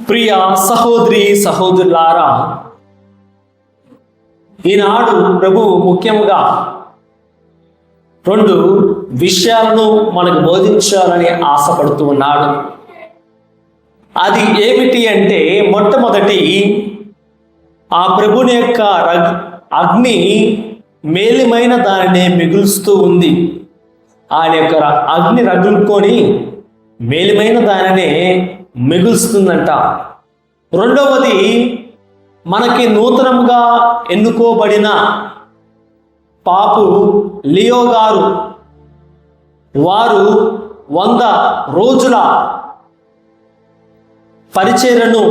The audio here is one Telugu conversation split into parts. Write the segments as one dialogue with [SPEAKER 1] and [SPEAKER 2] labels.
[SPEAKER 1] ప్రియ సహోదరి సహోదరులారా, ఈనాడు ప్రభువు ముఖ్యంగా 2 విషయాలను మనకు బోధించాలని ఆశపడుతూ ఉన్నాడు. అది ఏమిటి అంటే, మొట్టమొదటి ఆ ప్రభుని యొక్క అగ్ని మేలిమైన దానిని మిగులుస్తూ ఉంది. ఆయన యొక్క అగ్ని రగులుకొని మేలిమైన దానినే మిగులుస్తుందంట. రెండవది, మనకి నూతనంగా ఎన్నుకోబడిన పాపు లియో గారు, వారు 100 రోజుల పరిచర్యను,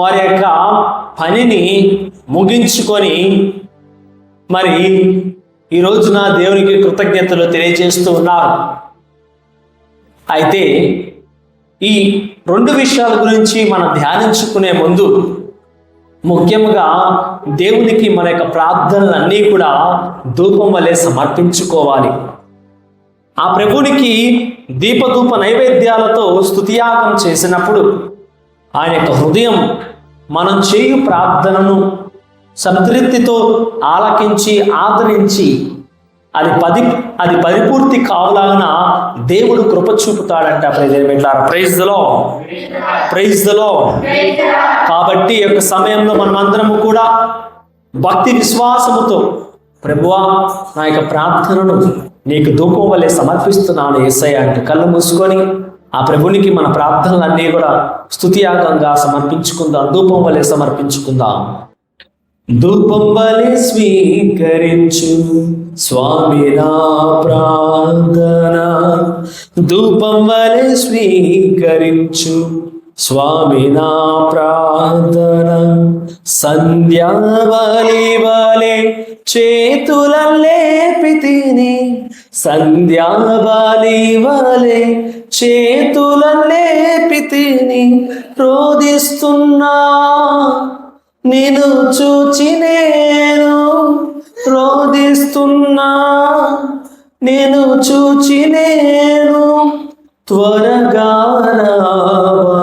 [SPEAKER 1] వారి యొక్క పనిని ముగించుకొని మరి ఈ రోజున దేవునికి కృతజ్ఞతలు తెలియజేస్తూ ఉన్నారు. అయితే ఈ 2 విషయాల గురించి మనం ధ్యానించుకునే ముందు ముఖ్యంగా దేవునికి మన యొక్క ప్రార్థనలన్నీ కూడా ధూపం వలె సమర్పించుకోవాలి. ఆ ప్రభునికి దీపధూప నైవేద్యాలతో స్తుతియాగం చేసినప్పుడు ఆయన యొక్క హృదయం మనం చేయు ప్రార్థనను సంతృప్తితో ఆలకించి ఆదరించి అది పరిపూర్తి కావాలన్న దేవుడు కృప చూపుతాడంట. Praise the Lord. కాబట్టి ఈ యొక్క సమయంలో మనమందరము కూడా భక్తి విశ్వాసముతో, ప్రభువా నా యొక్క ప్రార్థనను నీకు ధూపం వలె సమర్పిస్తున్నాను యేసయ్య అంటే కళ్ళు మూసుకొని ఆ ప్రభునికి మన ప్రార్థనలన్నీ కూడా స్తుతియాగంగా సమర్పించుకుందాం, ధూపం వలె సమర్పించుకుందాం. ధూపం వలె స్వీకరించు స్వామి నా ప్రార్థన, ధూపం వలె స్వీకరించు స్వామి నా ప్రార్థన, సంధ్యావళి వలె చేతులలేపితిని, సంధ్యావళి వలె చేతులలేపితిని, రోదిస్తున్నా నిన్ను చూచి నేను, రోదిస్తున్నా నేను చూచి నేను, త్వరగా రావా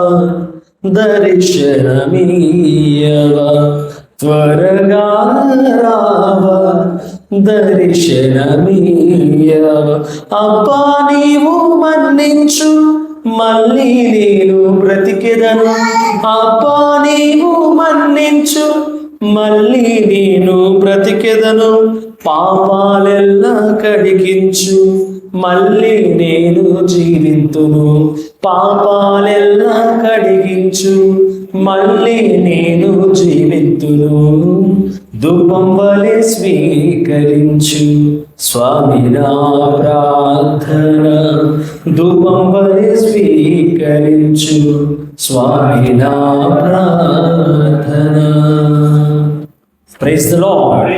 [SPEAKER 1] దర్శనమీయవా, త్వరగా రావా దర్శనమీయవా. అబ్బా నీవు మన్నించు మళ్ళీ నేను బ్రతికెదను, అబ్బా నీవు మన్నించు మళ్ళీ నేను బ్రతికెదను, పాపాలెల్లా కడిగించు మళ్ళీ నేను జీవింతును, పాపాలెల్లా కడిగించు మళ్ళీ నేను జీవింతును, ధూపం వలె స్వీకరించు స్వామి నా ప్రార్థన, ధూపం వలె స్వీకరించు స్వామి నా ప్రార్థన. Praise the lord.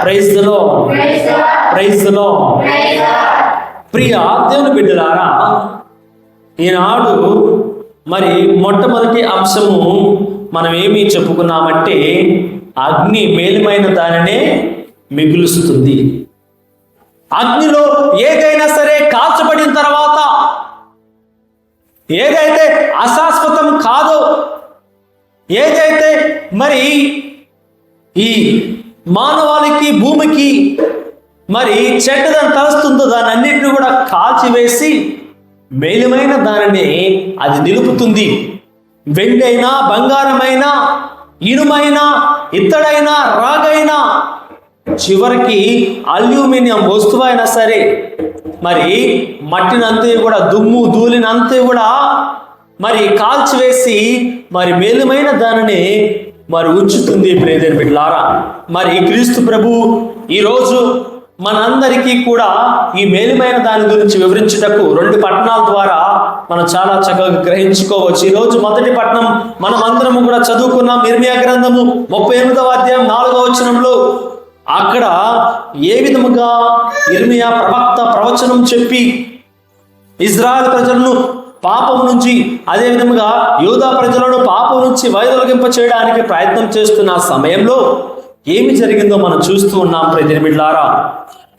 [SPEAKER 1] Praise the lord. Praise the Lord. ప్రియ దేవుని బిడ్డలారా, ఈనాడు మరి మొట్టమొదటి అంశము మనం ఏమి చెప్పుకున్నామంటే, అగ్ని మేలిమైన దానినే మిగులుస్తుంది. అగ్నిలో ఏదైనా సరే కాల్చబడిన తర్వాత ఏదైతే అశాశ్వతం కాదో, ఏదైతే మరి ఈ మానవాళికి భూమికి మరి చెడ్డదని తలుస్తుందో దాన్ని అన్నిటిని కూడా కాల్చివేసి మేలిమైన దానిని అది నిలుపుతుంది. వెండి అయినా, బంగారమైనా, ఇనుమైనా, ఇత్తడైనా, రాగైనా, చివరికి అల్యూమినియం వస్తువు అయినా సరే మరి మట్టినంతే కూడా, దుమ్ము ధూళినంతే కూడా మరి కాల్చివేసి మరి మేలుమైన దానిని మరి ఉంచుతుంది. ప్రియమైన బిడ్డలారా, మరి క్రీస్తు ప్రభు ఈరోజు మనందరికీ కూడా ఈ మేలుమైన దాని గురించి వివరించుటకు 2 పట్టణాల ద్వారా మనం చాలా చక్కగా గ్రహించుకోవచ్చు. ఈరోజు మొదటి పట్టణం మనం అందరము కూడా చదువుకున్నాం, ఇర్మియా గ్రంథము 38వ అధ్యాయం 4వ వచనంలో. అక్కడ ఏ విధముగా ఇర్మియా ప్రవక్త ప్రవచనం చెప్పి ఇజ్రాయెల్ ప్రజలను పాపం నుంచి, అదే విధముగా యూదా ప్రజలను పాపం నుంచి వైదొలగింప చేయడానికి ప్రయత్నం చేస్తున్న సమయంలో ఏమి జరిగిందో మనం చూస్తూ ఉన్నాం. ప్రియమైన బిడ్డలారా,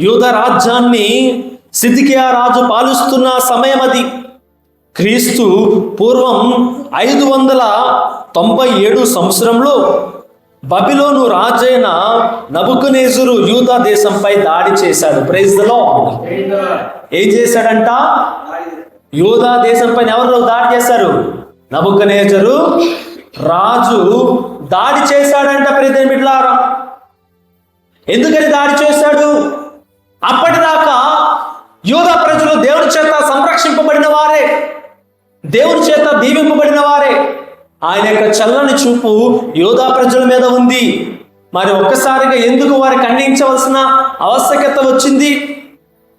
[SPEAKER 1] యూదా రాజ్యాన్ని సిద్కియా రాజు పాలిస్తున్న సమయం అది. క్రీస్తు పూర్వం 597 సంవత్సరంలో బబిలోను రాజైన నబుకద్నెజరు యూదా దేశంపై దాడి చేశాడు. Praise the lord. ఏం చేశాడంట? యూదా దేశంపై ఎవరు దాడి చేశారు? నబుకద్నెజరు రాజు దాడి చేశాడంట. ప్రియమైన బిడ్డలారా, ఎందుకని దాడి చేశాడు? అప్పటిదాకా యూదా ప్రజలు దేవుని చేత సంరక్షింపబడిన వారే, దేవుని చేత దీవింపబడిన వారే. ఆయన యొక్క చల్లని చూపు యూదా ప్రజల మీద ఉంది. మరి ఒక్కసారిగా ఎందుకు వారి ఖండించవలసిన ఆవశ్యకత వచ్చింది?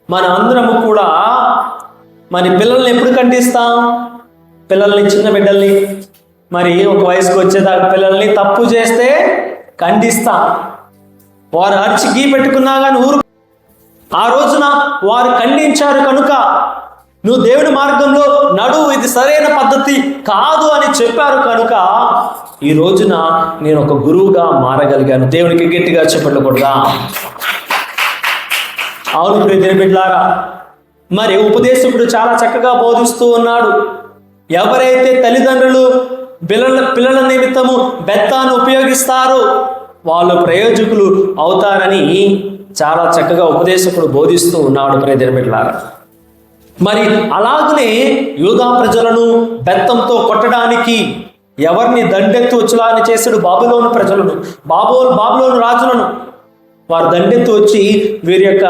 [SPEAKER 1] మన అందరము కూడా మరి పిల్లల్ని ఎప్పుడు ఖండిస్తాం? పిల్లల్ని, చిన్న బిడ్డల్ని, మరి ఒక వయసుకు వచ్చేదాకా పిల్లల్ని తప్పు చేస్తే ఖండిస్తాం. వారు అరిచి గీ పెట్టుకున్నా కానీ ఊరు. ఆ రోజున వారు ఖండించారు కనుక నువ్వు దేవుని మార్గంలో నడువు, ఇది సరైన పద్ధతి కాదు అని చెప్పారు కనుక ఈ రోజున నేను ఒక గురువుగా మారగలిగాను. దేవునికి గట్టిగా చెప్పట్లు కొడదాం. అవును ప్రియమైన బిడ్డలారా, మరి ఉపదేశకుడు చాలా చక్కగా బోధిస్తూ ఉన్నాడు. ఎవరైతే తల్లిదండ్రులు పిల్లల నిమిత్తము బెత్తాన్ని ఉపయోగిస్తారో వాళ్ళు ప్రయోజకులు అవుతారని చాలా చక్కగా ఉపదేశకుడు బోధిస్తూ ఉన్నాడు. ప్రియమైన బిడ్డలారా, మరి అలాగనే యూదా ప్రజలను బెత్తంతో కొట్టడానికి ఎవరిని దండెత్తి వచ్చేలాగా చేశాడు? బాబులోను ప్రజలను, బాబులోను రాజులను. వారు దండెత్తి వచ్చి వీరి యొక్క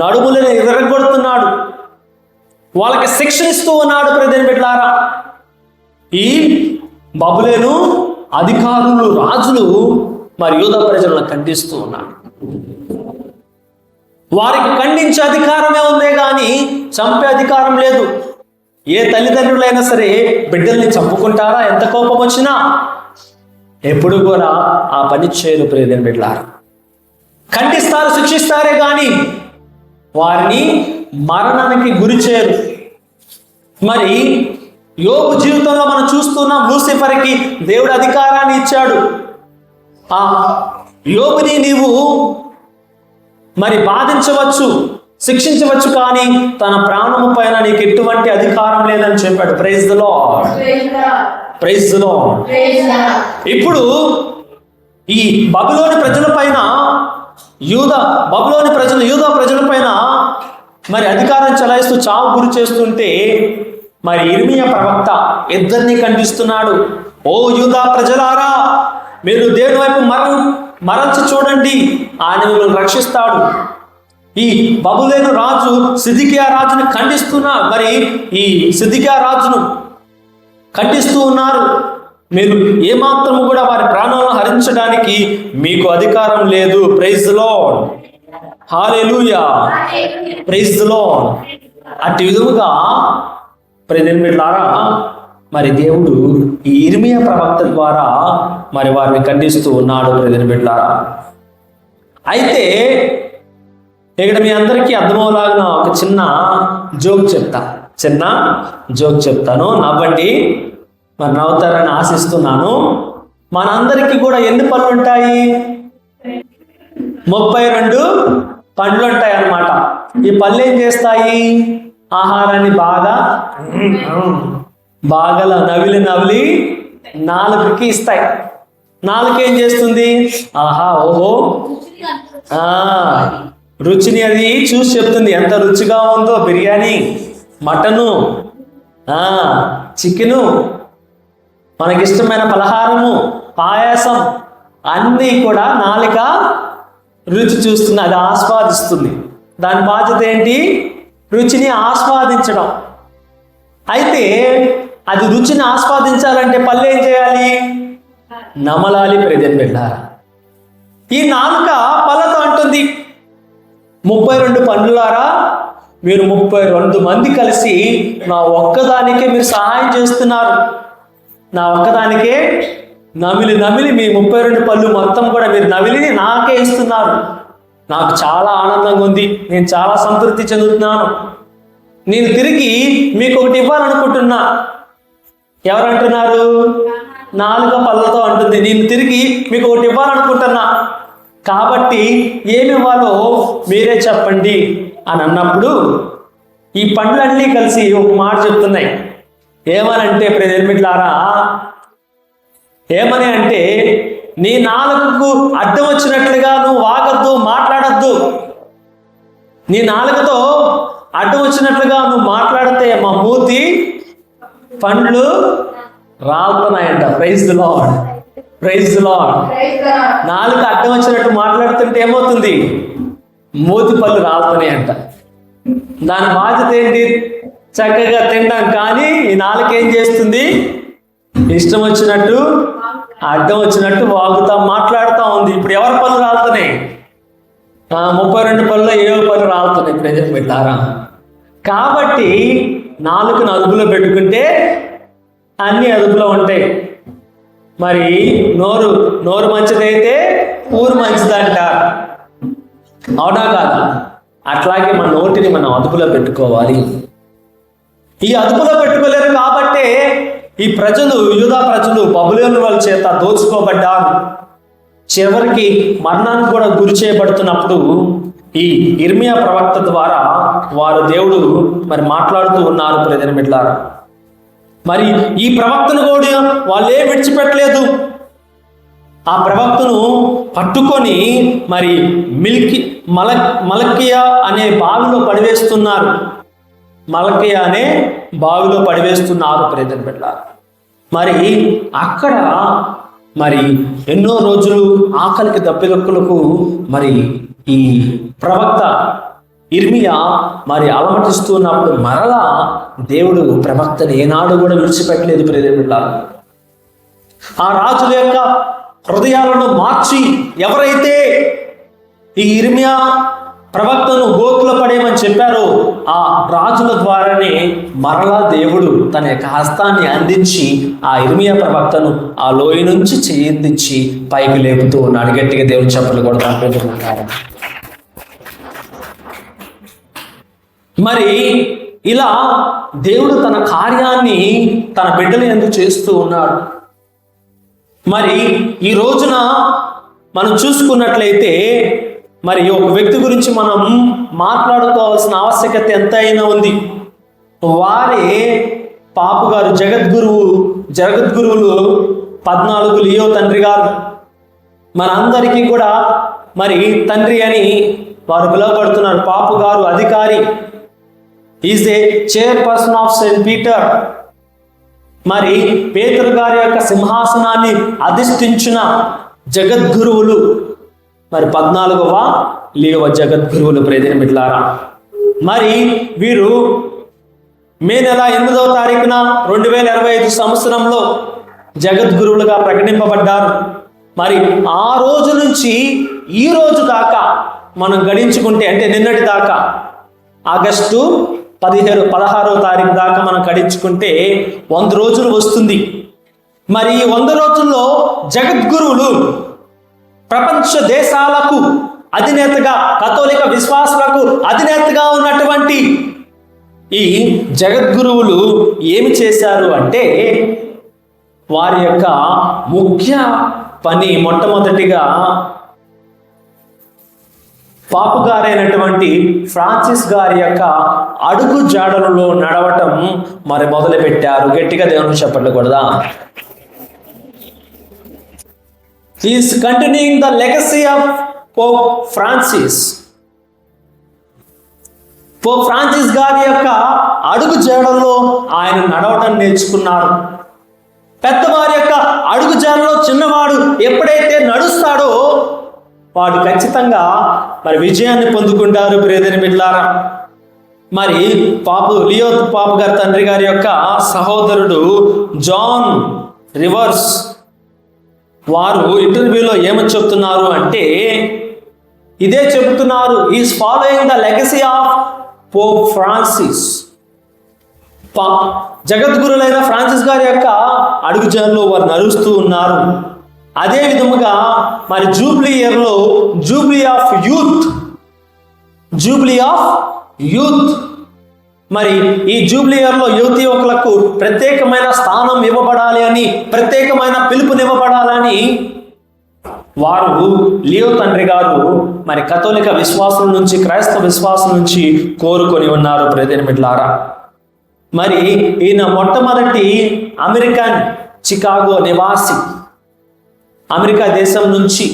[SPEAKER 1] నడుములను ఎరగొడుతున్నాడు, వాళ్ళకి శిక్షణ ఇస్తూ ఉన్నాడు. ప్రియమైన బిడ్డలారా, ఈ బాబులోను అధికారులు, రాజులు మరి యూదా ప్రజలను ఖండిస్తూ ఉన్నాడు. వారికి ఖండించే అధికారమే ఉందే కానీ చంపే అధికారం లేదు. ఏ తల్లిదండ్రులైనా సరే బిడ్డల్ని చంపుకుంటారా? ఎంత కోపం వచ్చినా ఎప్పుడు కూడా ఆ పని చేయరు. ప్రియమైన బిడ్డలారా, ఖండిస్తారు, శిక్షిస్తారే కానీ వారిని మరణానికి గురి చేయరు. మరి యోబు జీవితంలో మనం చూస్తున్నాం, లూసిఫర్కి దేవుడు అధికారాన్ని ఇచ్చాడు. ఆ యోబుని నీవు మరి బాధించవచ్చు, శిక్షించవచ్చు, కానీ తన ప్రాణము పైన నీకు ఎటువంటి అధికారం లేదని చెప్పాడు. Praise the lord. Praise the lord. ఇప్పుడు ఈ బబులోని ప్రజల పైన యూదా ప్రజల పైన మరి అధికారం చెలాయిస్తూ చావు గురి చేస్తుంటే మరి ఇర్మియా ప్రవక్త ఇద్దరిని ఖండిస్తున్నాడు. ఓ యూదా ప్రజలారా, మీరు దేవుని వైపు మరల్చి చూడండి, ఆయన మిమ్మల్ని రక్షిస్తాడు. ఈ బబులోను రాజు సిద్కియా రాజుని ఈ సిద్కియా రాజును ఖండిస్తూ ఉన్నారు. మీరు ఏమాత్రము కూడా వారి ప్రాణాలను హరించడానికి మీకు అధికారం లేదు. Praise the lord. హల్లెలూయా. Praise the lord. అట్టి విధముగా ప్రియమైన బిడ్డలారా, మరి దేవుడు ఈ ఇర్మియా ప్రవక్త ద్వారా మరి వారిని ఖండిస్తూ ఉన్నాడు. ప్రియమైన బిడ్డలారా, అయితే ఇక్కడ మీ అందరికీ అర్థమవులాగా ఒక చిన్న జోక్ చెప్తాను. నవ్వండి, మరి నవ్వుతారని ఆశిస్తున్నాను. మనందరికీ కూడా ఎన్ని పళ్ళు ఉంటాయి? 32 పండ్లు ఉంటాయి అన్నమాట. ఈ పళ్ళు ఏం చేస్తాయి? ఆహారాన్ని బాగా నవిలి నాలుగుకి ఇస్తాయి. నాలుగు ఏం చేస్తుంది? ఆహా, ఓహో, రుచిని అది చూసి చెప్తుంది ఎంత రుచిగా ఉందో. బిర్యానీ, మటను, చికెను, మనకిష్టమైన పలహారము, పాయాసం అన్నీ కూడా నాలుక రుచి చూస్తుంది, అది ఆస్వాదిస్తుంది. దాని బాధ్యత ఏంటి? రుచిని ఆస్వాదించడం. అయితే అది రుచిని ఆస్వాదించాలంటే పళ్ళు ఏం చేయాలి? నమలాలి. ప్రియమైన బిడ్డలారా, ఈ నాలుక పళ్ళతో అంటుంది, 32 పండ్లారా, మీరు 32 మంది కలిసి నా ఒక్కదానికే మీరు సహాయం చేస్తున్నారు. నా ఒక్కదానికే నమిలి మీ 32 పళ్ళు మొత్తం కూడా మీరు నమిలి నాకే ఇస్తున్నారు. నాకు చాలా ఆనందంగా ఉంది, నేను చాలా సంతృప్తి చెందుతున్నాను. నేను తిరిగి మీకు ఒకటి ఇవ్వాలనుకుంటున్నా. ఎవరంటున్నారు? నాలుక పళ్ళతో అంటుంది, నేను తిరిగి మీకు ఒకటి ఇవ్వాలనుకుంటున్నా. కాబట్టి ఏమి ఇవ్వాలో మీరే చెప్పండి అని అన్నప్పుడు ఈ పండ్లన్నీ కలిసి ఒక మాట చెప్తున్నాయి. ఏమనంటే ప్రియమిట్లారా, ఏమని అంటే, నీ నాలుకకు అడ్డం వచ్చినట్లుగా నువ్వు వాగద్దు, మాట్లాడద్దు. నీ నాలుకతో అడ్డం వచ్చినట్లుగా నువ్వు మాట్లాడితే మా మూతి పండ్లు రాలుతున్నాయంట. Praise the lord, praise the Lord. నాలుక అడ్డం వచ్చినట్టు మాట్లాడుతుంటే ఏమవుతుంది? మూతి పళ్ళు రాలుతున్నాయంట. దాని బాధ్యత ఏంటి? చక్కగా తింటాం. కానీ ఈ నాలుక ఏం చేస్తుంది? ఇష్టం వచ్చినట్టు అడ్డం వచ్చినట్టు వాగుతా మాట్లాడుతూ ఉంది. ఇప్పుడు ఎవరి పళ్ళు రాలుతున్నాయి? 32 పళ్ళు, 7 పళ్ళు రాలుతున్నాయి. ప్రజలు పెట్టారా? కాబట్టి నాలుకను అదుపులో పెట్టుకుంటే అన్ని అదుపులో ఉంటాయి. మరి నోరు మంచిదైతే ఊరు మంచిదంట. అవునా కాదా? అట్లాగే మన నోటిని మనం అదుపులో పెట్టుకోవాలి. ఈ అదుపులో పెట్టుకోలేరు కాబట్టే ఈ యూదా ప్రజలు బబులోను వాళ్ళ చేత దోచుకోబడ్డారు. చివరికి మరణానికి కూడా గురి చేయబడుతున్నప్పుడు ఈ ఇర్మియా ప్రవక్త ద్వారా వారు దేవుడు మరి మాట్లాడుతూ ఉన్నారు. ప్రియమిట్లారా, మరి ఈ ప్రవక్తను కూడా వాళ్ళే విడిచిపెట్టలేదు. ఆ ప్రవక్తను పట్టుకొని మరి మలకియా అనే బావిలో పడివేస్తున్నారు. మలకియా అనే బావిలో పడివేస్తున్నారు. ప్రియమిట్లారా, మరి అక్కడ మరి ఎన్నో రోజులు ఆకలికి దప్పికక్కులకు మరి ఈ ప్రవక్త ఇర్మియా మరి అలమటిస్తున్నప్పుడు మరలా దేవుడు ప్రవక్తని ఏనాడు కూడా విడిచిపెట్టలేదు. ప్రియమిట్లారా, ఆ రాజుల యొక్క హృదయాలను మార్చి ఎవరైతే ఈ ఇర్మియా ప్రవక్తను గోతులో పడేయమని చెప్పారో ఆ రాజుల ద్వారానే మరలా దేవుడు తన యొక్క హస్తాన్ని అందించి ఆ ఇర్మియా ప్రవక్తను ఆ లోయ నుంచి చేయించి పైకి లేపుతూ ఉన్నాడు. గట్టిగా దేవుడు చెప్పలు కూడా పెట్టుకుంటారు. మరి ఇలా దేవుడు తన కార్యాన్ని తన బిడ్డల యందు చేస్తూ ఉన్నాడు. మరి ఈ రోజున మనం చూసుకున్నట్లయితే మరి ఒక వ్యక్తి గురించి మనం మాట్లాడుకోవాల్సిన ఆవశ్యకత ఎంతైనా ఉంది. వారే పాపు గారు, జగద్గురువులు 14 లియో తండ్రి గారు. మనందరికీ కూడా మరి తండ్రి అని వారు పిలువబడుతున్నారు. పాపు గారు అధికారి, is a chairperson of Saint Peter. మరి పేతురు గారి యొక్క సింహాసనాన్ని అధిష్ఠించిన జగద్గురువులు మరి 14వ లియో జగద్గురువులు. ప్రియమిట్లారా, మరి వీరు మే నెల 8వ తారీఖున 2025 సంవత్సరంలో జగద్గురువులుగా ప్రకటింపబడ్డారు. మరి ఆ రోజు నుంచి ఈ రోజు దాకా మనం గడించుకుంటే, అంటే నిన్నటి దాకా ఆగస్టు 16వ తారీఖు దాకా మనం గడించుకుంటే 100 రోజులు వస్తుంది. మరి ఈ 100 రోజుల్లో జగద్గురువులు ప్రపంచ దేశాలకు అధినేతగా, కథోలిక విశ్వాసులకు అధినేతగా ఉన్నటువంటి ఈ జగద్గురువులు ఏమి చేశారు అంటే, వారి యొక్క ముఖ్య పని మొట్టమొదటిగా పాపు గారైనటువంటి ఫ్రాన్సిస్ గారి యొక్క అడుగు జాడలలో నడవటం మరి మొదలు పెట్టారు. గట్టిగా దేవుని చెప్పకూడదా? Is continuing the legacy of Pope Francis. Pope Francis గారి యొక్క అడుగు జాడల్లో ఆయన నడవటం నేర్చుకున్నారు. పెద్దవారి యొక్క అడుగు జాడలో చిన్నవాడు ఎప్పుడైతే నడుస్తాడో వాడు ఖచ్చితంగా మరి విజయాన్ని పొందుకుంటారు. ప్రియమిట్లారా, మరి లియో పాపు గారి తండ్రి గారి యొక్క సహోదరుడు జాన్ రివర్స్ వారు ఇంటర్వ్యూలో ఏమని చెప్తున్నారు అంటే, ఇదే చెబుతున్నారు. Is following the legacy of Pope Francis. జగద్గురులైన ఫ్రాన్సిస్ గారి యొక్క అడుగుజాడలో వారు నడుస్తూ ఉన్నారు. అదే విధముగా మరి జూబ్లీ ఇయర్లో జూబ్లీ ఆఫ్ యూత్ మరి ఈ జూబ్లీ ఇయర్లో యువకులకు ప్రత్యేకమైన స్థానం ఇవ్వబడాలి అని, ప్రత్యేకమైన పిలుపునివ్వబడాలని వారు లియో తండ్రి గారు మరి కథోలిక విశ్వాసం నుంచి, క్రైస్తవ విశ్వాసం నుంచి కోరుకొని ఉన్నారు. ప్రియమిట్లారా, మరి ఈయన మొట్టమొదటి అమెరికన్ చికాగో నివాసి. అమెరికా దేశం నుంచి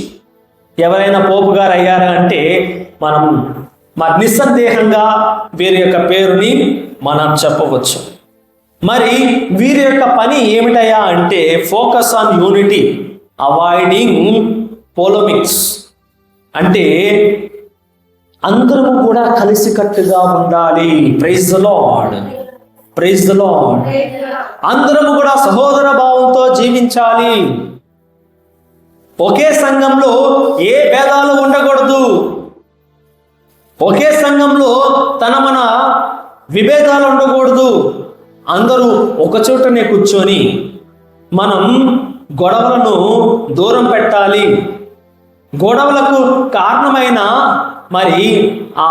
[SPEAKER 1] ఎవరైనా పోపు గారు అయ్యారా అంటే మనం మరి నిస్సందేహంగా వీరి యొక్క పేరుని మనం చెప్పవచ్చు. మరి వీరి యొక్క పని ఏమిటయ్యా అంటే focus on unity, avoiding polemics. అంటే అందరము కూడా కలిసికట్టుగా ఉండాలి. Praise the lord, praise the lord. అందరము కూడా సహోదర భావంతో జీవించాలి. ఒకే సంఘంలో ఏ భేదాలు ఉండకూడదు. ఒకే సంఘంలో మన విభేదాలు ఉండకూడదు. అందరూ ఒక చోటనే కూర్చొని మనం గొడవలను దూరం పెట్టాలి. గొడవలకు కారణమైన మరి ఆ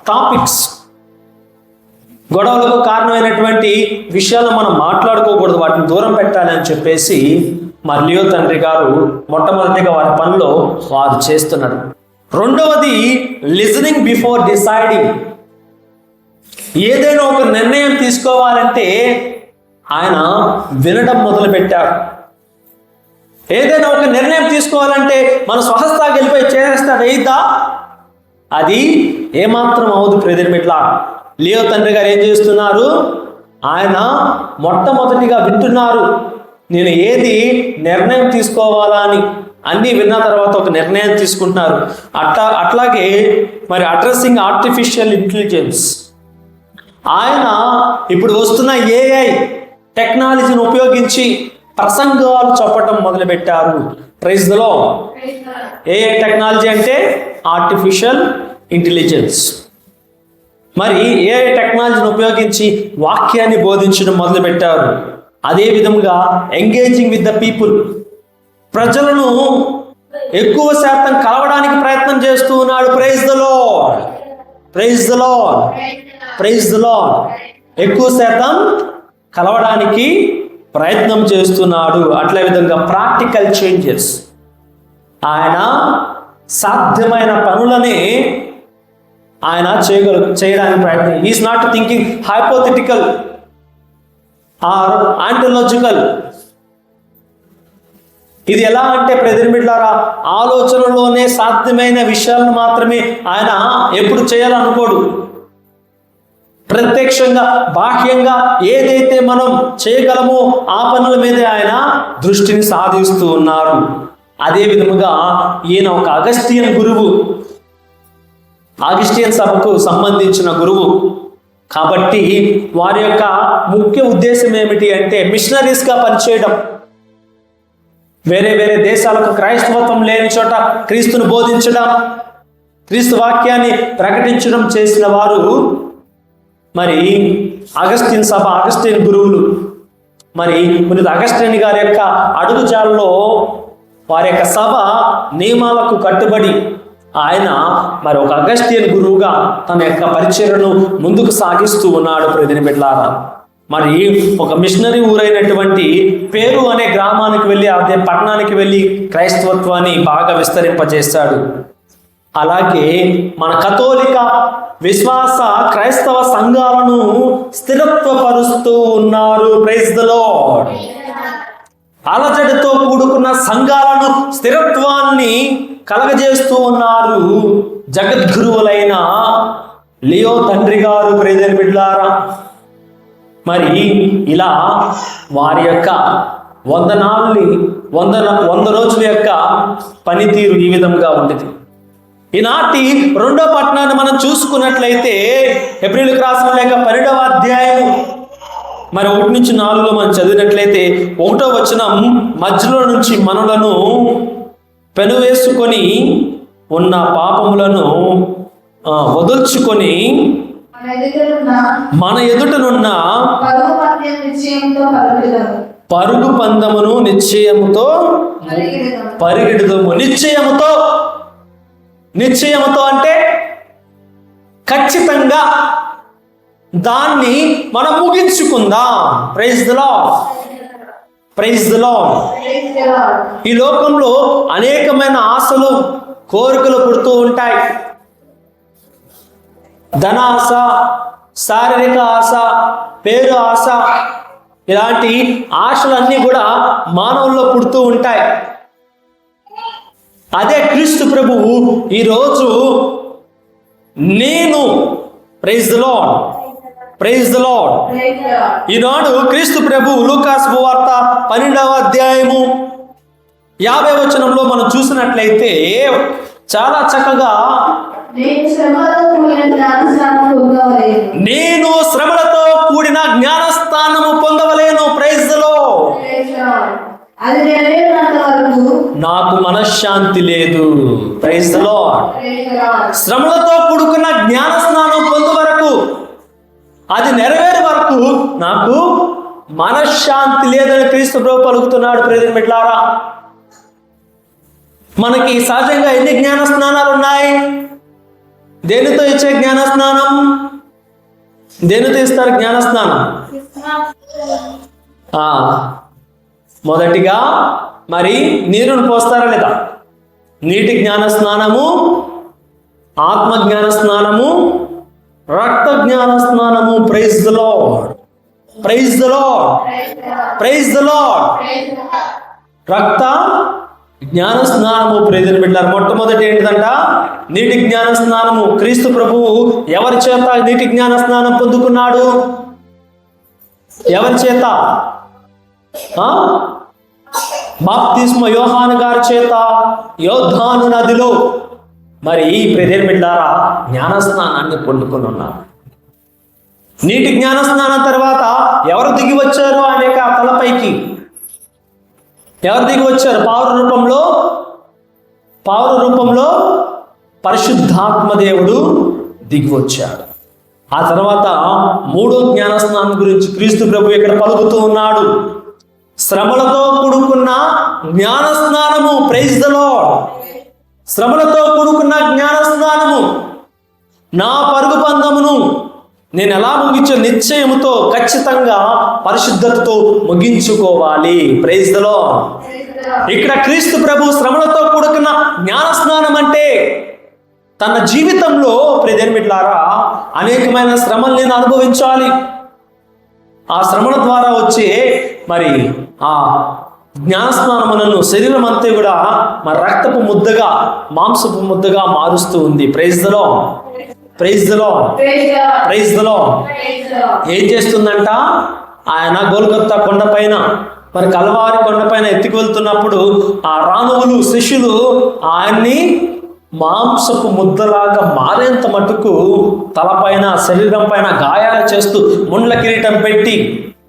[SPEAKER 1] టాపిక్స్, గొడవలకు కారణమైనటువంటి విషయాలు మనం మాట్లాడుకోకూడదు, వాటిని దూరం పెట్టాలి అని చెప్పేసి మరి లియో తండ్రి గారు మొట్టమొదటిగా వారి పనిలో వారు చేస్తున్నారు. రెండవది లిజనింగ్ బిఫోర్ డిసైడింగ్. ఏదైనా ఒక నిర్ణయం తీసుకోవాలంటే ఆయన వినడం మొదలుపెట్టారు. ఏదైనా ఒక నిర్ణయం తీసుకోవాలంటే మన స్వహస్తాకి వెళ్ళిపోయి చేసేస్తాడు అయిద్దా? అది ఏమాత్రం అవదు. ప్రెదిరిమిట్లా లియో తండ్రి గారు ఏం చేస్తున్నారు? ఆయన మొట్టమొదటిగా వింటున్నారు. నేను ఏది నిర్ణయం తీసుకోవాలా అని అన్నీ విన్న తర్వాత ఒక నిర్ణయం తీసుకుంటున్నారు. అట్లాగే మరి అడ్రస్సింగ్ ఆర్టిఫిషియల్ ఇంటెలిజెన్స్. ఆయన ఇప్పుడు వస్తున్న ఏఐ టెక్నాలజీని ఉపయోగించి ప్రసంగాలు చెప్పటం మొదలుపెట్టారు. Praise the lord. AI technology అంటే ఆర్టిఫిషియల్ ఇంటెలిజెన్స్. మరి ఏఐ టెక్నాలజీని ఉపయోగించి వాక్యాన్ని బోధించడం మొదలుపెట్టారు. అదే విధంగా ఎంగేజింగ్ విత్ ద పీపుల్, ప్రజలను ఎక్కువ శాతం కలవడానికి ప్రయత్నం చేస్తూ ఉన్నాడు. Praise the lord, praise the lord, praise the lord. ఎక్కువ శాతం కలవడానికి ప్రయత్నం చేస్తున్నాడు. అట్లే విధంగా ప్రాక్టికల్ చేంజెస్, ఆయన సాధ్యమైన పనులని ఆయన చేయడానికి ప్రయత్నం. Is not thinking hypothetical or ontological. ఇది ఎలా అంటే ప్రెదిరిమిట్లారా, ఆలోచనలోనే సాధ్యమైన విషయాలను మాత్రమే ఆయన ఎప్పుడు చేయాలనుకోడు. ప్రత్యక్షంగా బాహ్యంగా ఏదైతే మనం చేయగలమో ఆ పనుల మీదే ఆయన దృష్టిని సాధిస్తూ ఉన్నారు. అదే విధముగా ఈయన ఒక అగస్టియన్ గురువు, ఆగస్టియన్ సభకు సంబంధించిన గురువు కాబట్టి వారి యొక్క ముఖ్య ఉద్దేశం ఏమిటి అంటే మిషనరీస్గా పనిచేయడం. వేరే వేరే దేశాలకు క్రైస్తవత్వం లేని చోట క్రీస్తును బోధించడం, క్రీస్తు వాక్యాన్ని ప్రకటించడం చేసిన వారు మరి అగస్టిన్ సభ, అగస్టిన్ గురువులు. మరి పునీత అగస్టిన్ గారి యొక్క అడుగుజాలలో వారి యొక్క సభ నియమాలకు కట్టుబడి ఆయన మరి ఒక అగస్టియన్ గురువుగా తన యొక్క పరిచర్యను ముందుకు సాగిస్తూ ఉన్నాడు. ప్రియమైన బిడ్డలారా, మరి ఒక మిషనరీ ఊరైనటువంటి పేరు అనే గ్రామానికి వెళ్ళి, అదే పట్టణానికి వెళ్ళి క్రైస్తవత్వాన్ని బాగా విస్తరింపజేశాడు. అలాగే మన కథోలిక విశ్వాస క్రైస్తవ సంఘాలను స్థిరత్వపరుస్తూ ఉన్నారు. Praise the lord. అలజడితో కూడుకున్న సంఘాలను స్థిరత్వాన్ని కలగజేస్తూ ఉన్నారు జగద్గురువులైన లియో తండ్రి గారు. ప్రియమైన బిడ్డలారా, మరి ఇలా వారి యొక్క 100 రోజుల యొక్క పనితీరు ఈ విధంగా ఉండేది. ఈనాటి రెండో పట్టణాన్ని మనం చూసుకున్నట్లయితే హెబ్రీయులకు రాసిన లేఖ 12వ అధ్యాయం మరి 1 నుంచి 4లో మనం చదివినట్లయితే 1వ వచనం, మధ్యలో నుంచి మనులను పెనువేసుకొని ఉన్న పాపములను వదుల్చుకొని మన ఎదుటనున్న పరుగు పందమును నిశ్చయముతో పరిగెడుదము. నిశ్చయముతో అంటే ఖచ్చితంగా దాన్ని మనం ముగించుకుందాం. Praise the lord, praise the Lord. ఈ లోకంలో అనేకమైన ఆశలు, కోరికలు పుడుతూ ఉంటాయి. ధనాశ, శారీరక ఆశ, పేరు ఆశ, ఇలాంటి ఆశలన్నీ కూడా మానవుల్లో పుడుతూ ఉంటాయి. అదే క్రీస్తు ప్రభువు ఈరోజు నేను praise the lord, praise the Lord. ఈనాడు క్రీస్తు ప్రభు లూకాసు సువార్త 12వ అధ్యాయము 50వ వచనంలో మనం చూసినట్లయితే చాలా చక్కగా నేను శ్రమలతో కూడిన జ్ఞానస్నానము పొందవలేను. Praise the Lord. నాకు మనశ్శాంతి లేదు. Praise the lord. శ్రమలతో కూడుకున్న జ్ఞాన స్నానం పొందు వరకు, అది నెరవేరే వరకు నాకు మనశ్శాంతి లేదని క్రీస్తు ప్రభు పలుకుతున్నాడు. ప్రియమైన బిడ్డలారా, మనకి సహజంగా ఎన్ని జ్ఞాన స్నానాలు ఉన్నాయి? దేనితో ఇచ్చే జ్ఞాన స్నానం? దేనితో ఇస్తారు జ్ఞాన స్నానం? మొదటిగా మరి నీరును పోస్తారా లేదా? నీటి జ్ఞాన స్నానము, ఆత్మ జ్ఞాన స్నానము, రక్త జ్ఞాన స్నానము. Praise the lord, praise the lord, praise the lord. రక్త జ్ఞాన స్నానము. ప్రియమైన బిడ్డలారా, మొట్టమొదటి ఏంటిదంట? నీటి జ్ఞాన స్నానము. క్రీస్తు ప్రభువు ఎవరి చేత నీటి జ్ఞాన స్నానం పొందుకున్నాడు? ఎవరి చేత? బాప్తిస్మ యోహాను గారి చేత యోర్దాను నదిలో మరి ప్రియమైన బిడ్డలారా జ్ఞానస్నానాన్ని పొందుకొని ఉన్నారు. నీటి జ్ఞాన స్నానం తర్వాత ఎవరు దిగి వచ్చారు అనేక తలపైకి? ఎవరు దిగి వచ్చారు? పావుర రూపంలో పరిశుద్ధాత్మ దేవుడు దిగి వచ్చాడు. ఆ తర్వాత మూడో జ్ఞాన స్నానం గురించి క్రీస్తు ప్రభు ఇక్కడ పలుకుతూ ఉన్నాడు. శ్రమలతో కూడుకున్న జ్ఞాన స్నానము. Praise the lord. శ్రమలతో కూడుకున్న జ్ఞాన స్నానము. నా పరుగు పందమును నేను ఎలా ముగించు? నిశ్చయముతో, ఖచ్చితంగా పరిశుద్ధతతో ముగించుకోవాలి. Praise the Lord. ఇక్కడ క్రీస్తు ప్రభు శ్రమలతో కూడుకున్న జ్ఞాన స్నానం అంటే తన జీవితంలో ప్రియమైన బిడ్డలారా అనేకమైన శ్రమలు నేను అనుభవించాలి. ఆ శ్రమల ద్వారా వచ్చే మరి ఆ జ్ఞానస్నానములను శరీరం అంతా కూడా మరి రక్తపు ముద్దగా, మాంసపు ముద్దగా మారుస్తూ ఉంది. Praise the lord, praise the lord, praise the lord. ఏం చేస్తుందంట? ఆయన గోల్గొతా కొండపైన, మరి కల్వారి కొండపైన ఎత్తుకు వెళ్తున్నప్పుడు ఆ రాణువులు, శిష్యులు ఆయన్ని మాంసపు ముద్దలాగా మారేంత మటుకు తలపైన, శరీరం పైన గాయాలు చేస్తూ, ముండ్ల కిరీటం పెట్టి,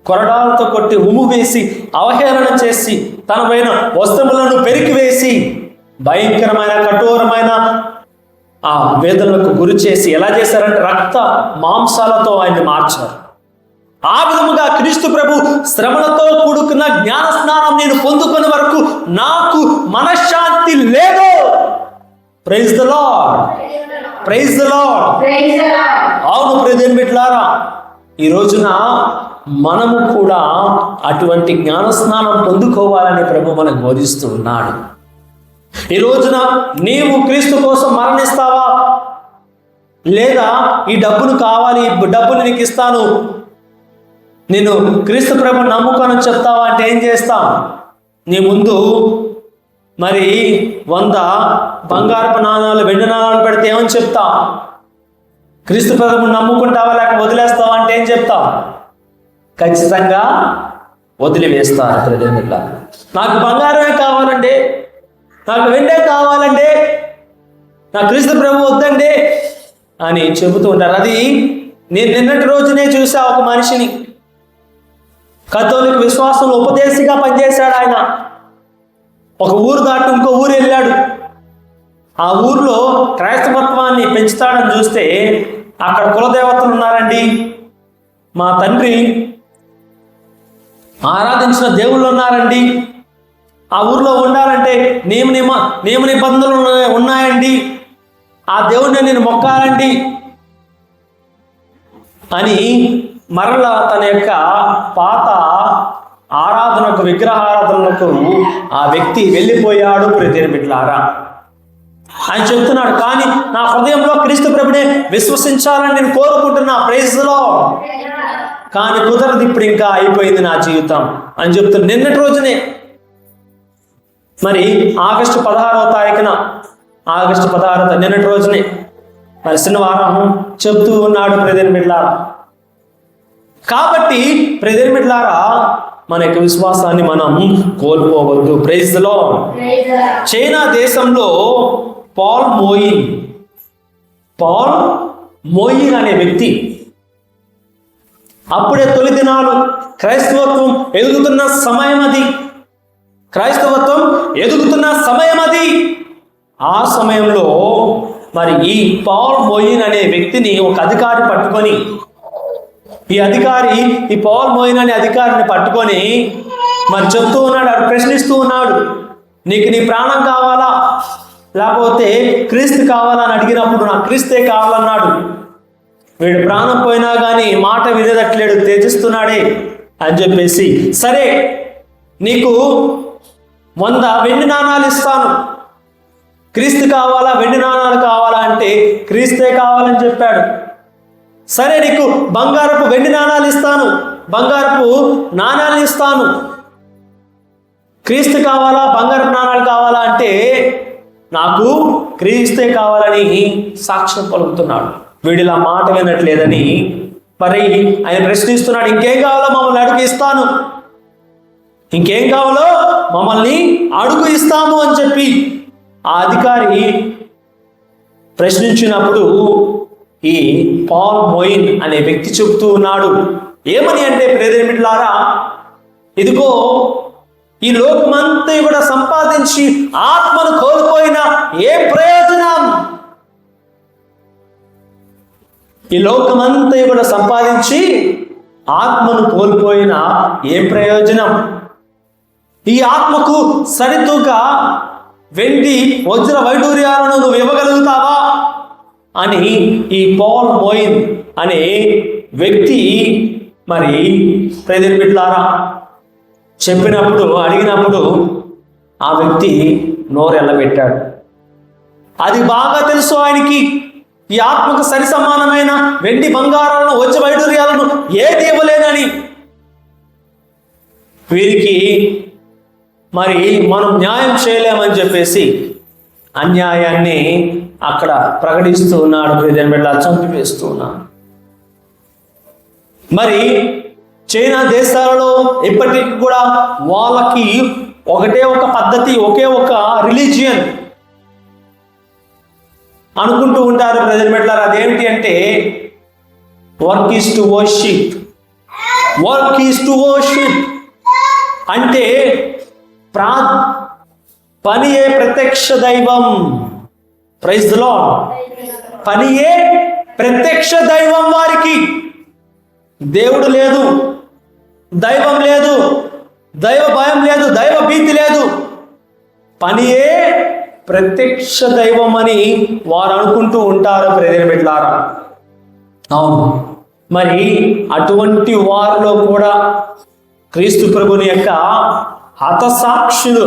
[SPEAKER 1] కొరడాలతో కొట్టి, ఉమ్ము వేసి, అవహేళన చేసి, తన పైన వస్త్రములను పెరికివేసి, భయంకరమైన కఠోరమైన ఆ వేదనలకు గురి చేసి ఎలా చేశారంటే రక్త మాంసాలతో ఆయన్ని మార్చారు. ఆ విధముగా క్రీస్తు ప్రభు శ్రమలతో కూడుకున్న జ్ఞాన స్నానం నేను పొందుకునే వరకు నాకు మనశ్శాంతి లేదు. Praise the lord, praise the lord. అవును ప్రియమైన బిడ్డలారా, ఈ రోజున మనము కూడా అటువంటి జ్ఞాన స్నానం పొందుకోవాలని ప్రభు మనకు బోధిస్తూ ఉన్నాడు. ఈ రోజున నీవు క్రీస్తు కోసం మరణిస్తావా? లేదా ఈ డబ్బును కావాలి, డబ్బులు నీకు ఇస్తాను, నేను క్రీస్తు ప్రభుని నమ్ముకొని చెప్తావా అంటే ఏం చేస్తాం? నీ ముందు మరి 100 బంగారపు నాణాలు, వెండి నాణాలు పెడితే ఏమని చెప్తాం? క్రీస్తు ప్రభుని నమ్ముకుంటావా లేక వదిలేస్తావా అంటే ఏం చెప్తాం? ఖచ్చితంగా వదిలివేస్తారు. నాకు బంగారమే కావాలండి, నాకు వెండే కావాలండి, నా క్రీస్తు ప్రభు వద్దండి అని చెబుతూ ఉంటారు. అది నేను నిన్నటి రోజునే చూసా ఒక మనిషిని. కథోలిక విశ్వాసంలో ఉపదేశిగా పనిచేశాడు ఆయన. ఒక ఊరు దాటి ఇంకో ఊరు వెళ్ళాడు. ఆ ఊర్లో క్రైస్తవత్వాన్ని పెంచుతాడని చూస్తే అక్కడ కులదేవతలు ఉన్నారండి. మా తండ్రి ఆరాధించిన దేవుళ్ళు ఉన్నారండి. ఆ ఊర్లో ఉండాలంటే నియమ నిబంధనలు ఉన్నాయండి. ఆ దేవుడిని నేను మొక్కాలండి అని మరలా తన యొక్క పాత ఆరాధనకు, విగ్రహారాధనలకు ఆ వ్యక్తి వెళ్ళిపోయాడు. ప్రియమైన బిడ్డలారా, ఆయన చెప్తున్నాడు, కానీ నా హృదయంలో క్రీస్తు ప్రభునే విశ్వసించాలని నేను కోరుకుంటున్నా, ప్రైజ్ ది లార్డ్. కానీ కుదరదు, ఇప్పుడు ఇంకా అయిపోయింది నా జీవితం అని చెప్తున్నా. నిన్నటి రోజునే మరి ఆగస్టు 16వ తారీఖున నిన్నటి రోజునే మరి శనివారం చెప్తూ ఉన్నాడు ప్రియమైన బిడ్డలారా. కాబట్టి ప్రియమైన బిడ్డలారా, మన యొక్క విశ్వాసాన్ని మనం కోల్పోవద్దు. Praise the Lord. చైనా దేశంలో పాల్ మోయిన్ అనే వ్యక్తి అప్పుడే తొలి దినాలు క్రైస్తవత్వం ఎదుగుతున్న సమయం అది. ఆ సమయంలో మరి ఈ పాల్ మోయిన్ అనే వ్యక్తిని ఒక అధికారి పట్టుకొని, ఈ పాల్ మోయిన్ అనే అధికారిని పట్టుకొని మరి చెప్తూ ఉన్నాడు, ప్రశ్నిస్తూ ఉన్నాడు, నీకు నీ ప్రాణం కావాలా లేకపోతే క్రీస్తు కావాలా అని అడిగినప్పుడు నాకు క్రీస్తే కావాలన్నాడు. వీడు ప్రాణం పోయినా కానీ మాట వినేదట్లేడు, త్యజిస్తున్నాడే అని చెప్పేసి, సరే నీకు 100 వెండి నాణాలు ఇస్తాను, క్రీస్తు కావాలా వెండి నాణాలు కావాలా అంటే క్రీస్తే కావాలని చెప్పాడు. సరే నీకు బంగారపు వెండి నాణాలు ఇస్తాను, బంగారపు నాణాలు ఇస్తాను, క్రీస్తు కావాలా బంగారపు నాణాలు కావాలా అంటే నాకు క్రీస్తే కావాలని సాక్ష్యం పలుకుతున్నాడు. వీడిలా మాట వినట్లేదని మరి ఆయన ప్రశ్నిస్తున్నాడు, ఇంకేం కావాలో మమ్మల్ని అడుగు ఇస్తాను, ఇంకేం కావాలో మమ్మల్ని అడుగు ఇస్తాము అని చెప్పి ఆ అధికారి ప్రశ్నించినప్పుడు ఈ పాల్ మోయిన్ అనే వ్యక్తి చెబుతూ ఉన్నాడు, ఏమని అంటే ప్రియమైన బిడ్డలారా, ఇదిగో ఈ లోకమంతా కూడా సంపాదించి ఆత్మను కోల్పోయిన ఏ ప్రయోజనం? ఈ లోకమంతా కూడా సంపాదించి ఆత్మను కోల్పోయిన ఏం ప్రయోజనం? ఈ ఆత్మకు సరితూగా వెండి వజ్ర వైడూర్యాలను నువ్వు ఇవ్వగలుగుతావా అని ఈ పాల్ మోయిన్ అనే వ్యక్తి మరి ప్రియమైన బిడ్డలారా అడిగినప్పుడు ఆ వ్యక్తి నోరెళ్ళబెట్టాడు. అది బాగా తెలుసు ఆయనకి, ఈ ఆత్మకు సరి సమానమైన వెండి బంగారాలను వజ్ర వైడూర్యాలను ఏది ఇవ్వలేనని. వీరికి మరి మనం న్యాయం చేయలేమని చెప్పేసి అన్యాయాన్ని అక్కడ ప్రకటిస్తూ ఉన్నాడు, చంపివేస్తూ ఉన్నాడు. మరి చైనా దేశాలలో ఇప్పటికీ కూడా వాళ్ళకి ఒకటే ఒక పద్ధతి, ఒకే ఒక రిలీజియన్ అనుకుంటూ ఉంటారు ప్రజలు పెట్టారు. అదేంటి అంటే వర్క్ ఈజ్ టు వర్షిప్ అంటే పనియే ప్రత్యక్ష దైవం. Praise the lord. పనియే ప్రత్యక్ష దైవం. వారికి దేవుడు లేదు, దైవం లేదు, దైవ భయం లేదు, దైవ భీతి లేదు, పనియే ప్రత్యక్ష దైవం అని వారు అనుకుంటూ ఉంటారు ప్రియమైన బిడ్డలారా. అవును, మరి అటువంటి వారిలో కూడా క్రీస్తు ప్రభుని యొక్క హతసాక్షులు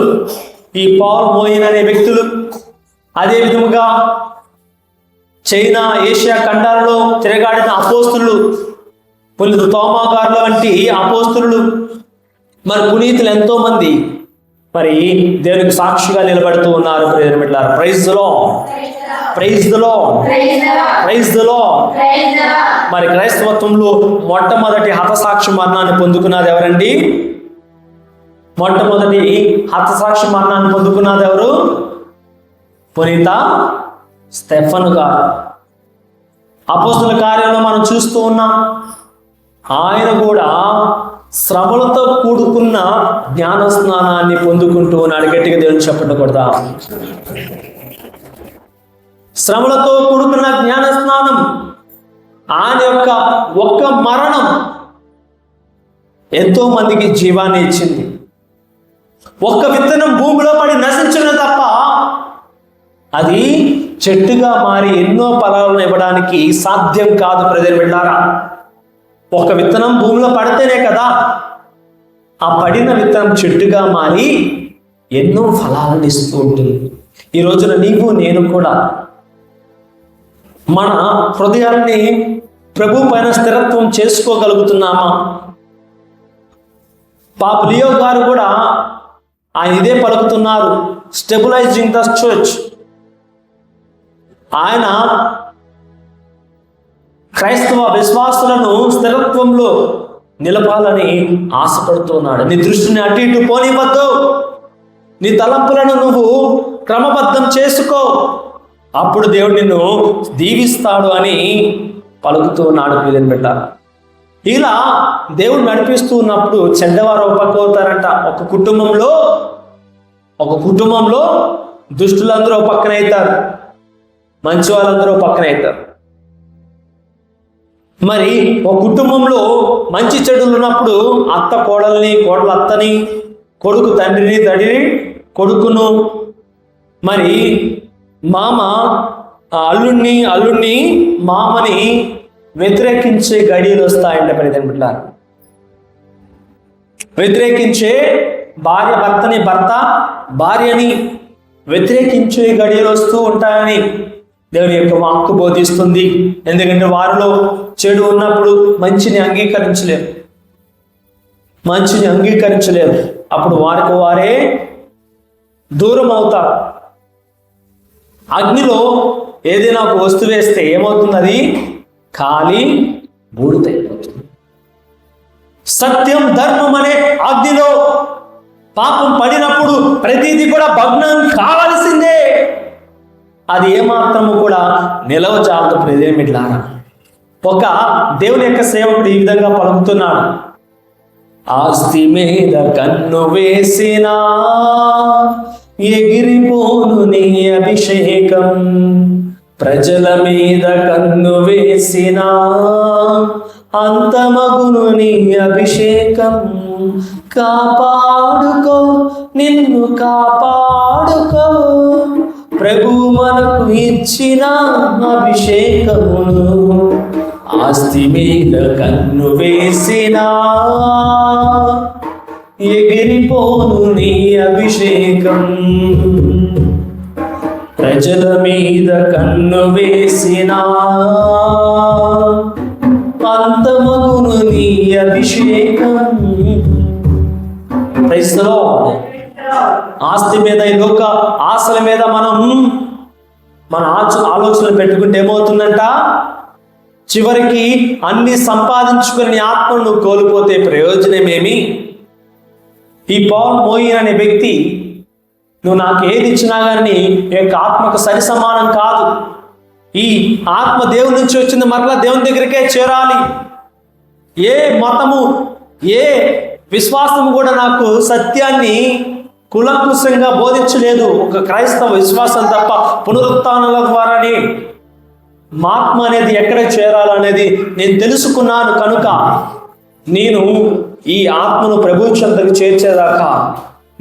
[SPEAKER 1] ఈ పాల్ మోయిన్ అనే వ్యక్తులు, అదే విధముగా చైనా ఏషియా ఖండాలలో తిరగాడిన అపోస్తులు, పునీత తోమా గారు వంటి అపోస్తులు, మరి పునీతులు ఎంతో మంది మరి దేవునికి సాక్షిగా నిలబడుతూ ఉన్నారు. Praise the lord. Praise the lord. Praise the lord. మరి క్రైస్తవత్వంలో మొట్టమొదటి హతసాక్షి మరణాన్ని పొందుకున్నది ఎవరండి? మొట్టమొదటి హతసాక్షి మరణాన్ని పొందుకున్నది ఎవరు? పునీత స్టెఫను గారు. అపోస్తుల కార్యంలో మనం చూస్తూ ఉన్నాం, ఆయన కూడా శ్రమలతో కూడుకున్న జ్ఞాన స్నానాన్ని పొందుకుంటూ ఉన్నాడు. గట్టిగా దేవుని చెప్పకూడదా? శ్రమలతో కూడుకున్న జ్ఞాన స్నానం, ఆయన యొక్క ఒక్క మరణం ఎంతో మందికి జీవాన్ని ఇచ్చింది. ఒక్క విత్తనం భూమిలో పడి నశించిన తప్ప అది చెట్టుగా మారి ఎన్నో ఫలాలను ఇవ్వడానికి సాధ్యం కాదు. ప్రజలు వెళ్ళారా, ఒక విత్తనం భూమిలో పడితేనే కదా ఆ పడిన విత్తనం చెట్టుగా మారి ఎన్నో ఫలాలను ఇస్తూ ఉంటుంది. ఈ రోజున నీవు నేను కూడా మన హృదయాన్ని ప్రభు పైన స్థిరత్వం చేసుకోగలుగుతున్నామా? పాప లియో గారు కూడా ఆయన ఇదే పలుకుతున్నారు, స్టెబిలైజింగ్ ద చర్చ్. ఆయన క్రైస్తవ విశ్వాసులను స్థిరత్వంలో నిలపాలని ఆశపడుతున్నాడు. నీ దృష్టిని అటు ఇటు పోనివద్దు, నీ తలంపులను నువ్వు క్రమబద్ధం చేసుకో, అప్పుడు దేవుడు నిన్ను దీవిస్తాడు అని పలుకుతూ ఉన్నాడు. ప్రియమైన బిడ్డ, ఇలా దేవుడు నడిపిస్తూ ఉన్నప్పుడు చెడ్డవారు ఒక పక్క అవుతారంట. ఒక కుటుంబంలో దుష్టులందరూ ఒక పక్కన అవుతారు, మంచి వాళ్ళందరూ పక్కన అవుతారు. మరి ఒక కుటుంబంలో మంచి చెడులు ఉన్నప్పుడు అత్త కోడల్ని, కోడలు అత్తని, కొడుకు తండ్రిని, తండ్రిని కొడుకును, మరి మామ అల్లుణ్ణి మామని వ్యతిరేకించే గడియలు వస్తాయంట. ప్రియమైన వ్యతిరేకించే భార్య భర్తని, భర్త భార్యని వ్యతిరేకించే గడియలు వస్తూ ఉంటాయని దేవుని యొక్క వాక్కు బోధిస్తుంది. ఎందుకంటే వారిలో చెడు ఉన్నప్పుడు మంచిని అంగీకరించలేరు. అప్పుడు వారికి వారే దూరం అవుతారు. అగ్నిలో ఏదైనా ఒక వస్తువు వేస్తే ఏమవుతుంది? అది కాలి బూడిదైపోతుంది. సత్యం ధర్మం అనే అగ్నిలో పాపం పడినప్పుడు ప్రతిదీ కూడా భగ్నం కావాల్సిందే. అది ఏమాత్రము కూడా నిలవజాలదు. ప్రియమిట్లారా, ఒక దేవుని యొక్క సేవకుడు ఈ విధంగా పలుకుతున్నాడు, ఆస్తి మీద కన్ను వేసినా ఎగిరిపోను నీ అభిషేకం, ప్రజల మీద కన్ను వేసినా అంతమగును నీ అభిషేకం, కాపాడుకో నిన్ను కాపాడుకో ప్రభు మనకు ఇచ్చిన అభిషేకమును, ఆస్తి మీద కన్ను వేసినా ఎగిరిపోను నీ అభిషేకం, ప్రజల మీద కన్ను వేసినా అంతమగును నీ అభిషేకం. క్రైస్తలో ఆస్తి మీద, ఈ లోక ఆశల మీద మన ఆలోచనలు పెట్టుకుంటే ఏమవుతుందంట? చివరికి అన్ని సంపాదించుకుని ఆత్మను నువ్వు కోల్పోతే ప్రయోజనమేమి? ఈ పౌల్ మోయిన్ అనే వ్యక్తి, నువ్వు నాకు ఏది ఇచ్చినా కానీ ఈ యొక్క ఆత్మకు సరి సమానం కాదు. ఈ ఆత్మ దేవుని నుంచి వచ్చింది, మరలా దేవుని దగ్గరికే చేరాలి. ఏ మతము, ఏ విశ్వాసము కూడా నాకు సత్యాన్ని కులంకుశంగా బోధించలేదు. ఒక క్రైస్తవ విశ్వాసం తప్ప పునరుత్థానాల ద్వారానే ఆత్మ అనేది ఎక్కడ చేరాలనేది నేను తెలుసుకున్నాను. కనుక నేను ఈ ఆత్మను ప్రభు చెంతకు చేర్చేదాకా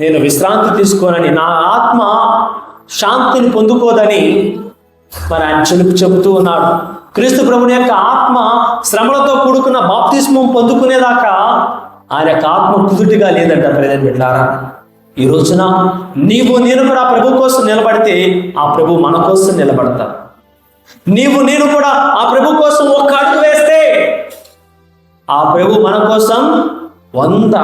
[SPEAKER 1] నేను విశ్రాంతి తీసుకోనని, నా ఆత్మ శాంతిని పొందుకోదని మరి ఆయన చెబుతూ ఉన్నాడు. క్రీస్తు ప్రభుని యొక్క ఆత్మ శ్రమలతో కూడుకున్న బాప్తిస్మం పొందుకునేదాకా ఆయన యొక్క ఆత్మ కుదుటిగా లేదంట. ప్రియమైన బిడ్డలారా, ఈ రోజున నీవు నేను కూడా ప్రభు కోసం నిలబడితే ఆ ప్రభు మన కోసం నిలబడతాడు. నేను కూడా ఆ ప్రభు కోసం ఒక్క అడుగు వేస్తే ఆ ప్రభు మన కోసం 100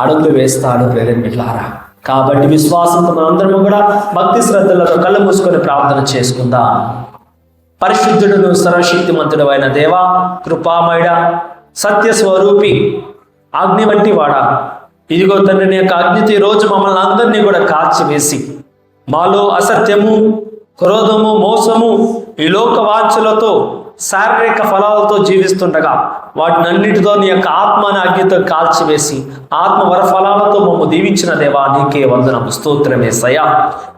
[SPEAKER 1] అడుగులు వేస్తాడు. ప్రియమైన బిడ్డలారా, కాబట్టి విశ్వాసంతో మనందరము కూడా భక్తి శ్రద్ధలతో కళ్ళు మూసుకొని ప్రార్థన చేసుకుందాం. పరిశుద్ధుడును సర్వశక్తిమంతుడు అయిన దేవా, కృపామయుడ, సత్య స్వరూపి, అగ్ని వంటి వాడా, ఇదిగో తండ్రి నీ యొక్క అగ్నితో ఈ రోజు మమ్మల్ని అందరినీ కూడా కాల్చివేసి మాలో అసత్యము, క్రోధము, మోసము, ఈ లోక వాంఛలతో శారీరక ఫలాలతో జీవిస్తుండగా వాటిని అన్నిటితో నీ యొక్క ఆత్మని అగ్నితో కాల్చివేసి ఆత్మ వర ఫలాలతో మమ్మ దీవించిన దేవా, నీకే వందనము, స్తోత్రమేసయ్యా.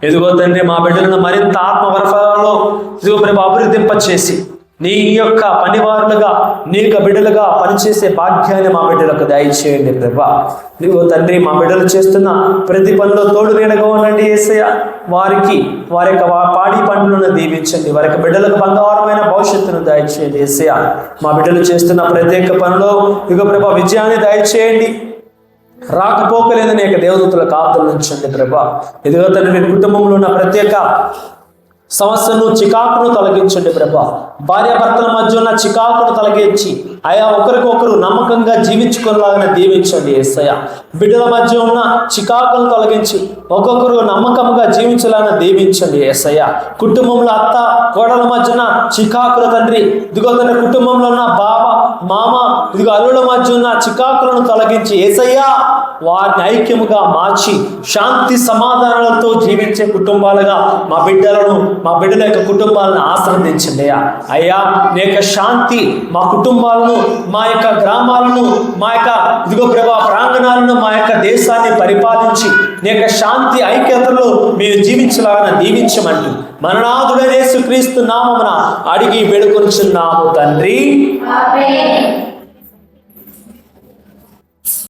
[SPEAKER 1] ఎదుగో తండ్రి, మా బిడ్డలను మరింత ఆత్మ వర ఫలాల్లో ఇదిగో ప్రభు అభివృద్ధింపచేసి నీ యొక్క పనివారులుగా, నీ యొక్క బిడ్డలుగా పనిచేసే భాగ్యాన్ని మా బిడ్డలకు దయచేయండి ప్రభా. ఇదిగో తండ్రి, మా బిడ్డలు చేస్తున్న ప్రతి పనిలో తోడు నీడగా ఉండండి యేసయ్య. వారి యొక్క పాడి పంటలను దీవించండి. వారి యొక్క బిడ్డలకు బంగారమైన భవిష్యత్తును దయచేయండి యేసయ్య. మా బిడ్డలు చేస్తున్న ప్రత్యేక పనిలో ఇదిగో ప్రభా విజయాన్ని దయచేయండి. రాకపోకలేదని యొక్క దేవదూతల కాపుదల ఉంచండి ప్రభా. ఇదిగో తండ్రి, కుటుంబంలో ఉన్న ప్రత్యేక సమస్యను, చికాకును తొలగించండి ప్రభా. భార్యాభర్తల మధ్య ఉన్న చికాకును తొలగించి ఆయా ఒకరికొకరు నమ్మకంగా జీవించుకునేలాగా దీవించండి యేసయ్య. బిడ్డల మధ్య ఉన్న చికాకులను తొలగించి ఒక్కొక్కరు నమ్మకంగా జీవించాలని దీవించండి యేసయ్య. కుటుంబంలో అత్త కోడల మధ్యన చికాకుల తండ్రి, ఇదిగో తండ్రి, కుటుంబంలో ఉన్న బావ మామ, ఇదిగో అల్లుల మధ్య ఉన్న చికాకులను తొలగించి యేసయ్య వారిని ఐక్యముగా మార్చి శాంతి సమాధానాలతో జీవించే కుటుంబాలుగా మా బిడ్డల యొక్క కుటుంబాలను ఆశీర్వదించండి అయ్యా. నీ యొక్క శాంతి మా కుటుంబాలను, మా యొక్క గ్రామాలను, మా యొక్క ఇదిగో ప్రభా ప్రాంగణాలను, మా యొక్క దేశాన్ని పరిపాలించి నీ యొక్క శాంతి ఐక్యతలో మేము జీవించలాగా దీవించమంటూ మననాథుడైన యేసుక్రీస్తు నామమున అడిగి వేడుకొనుచున్నాము తండ్రి.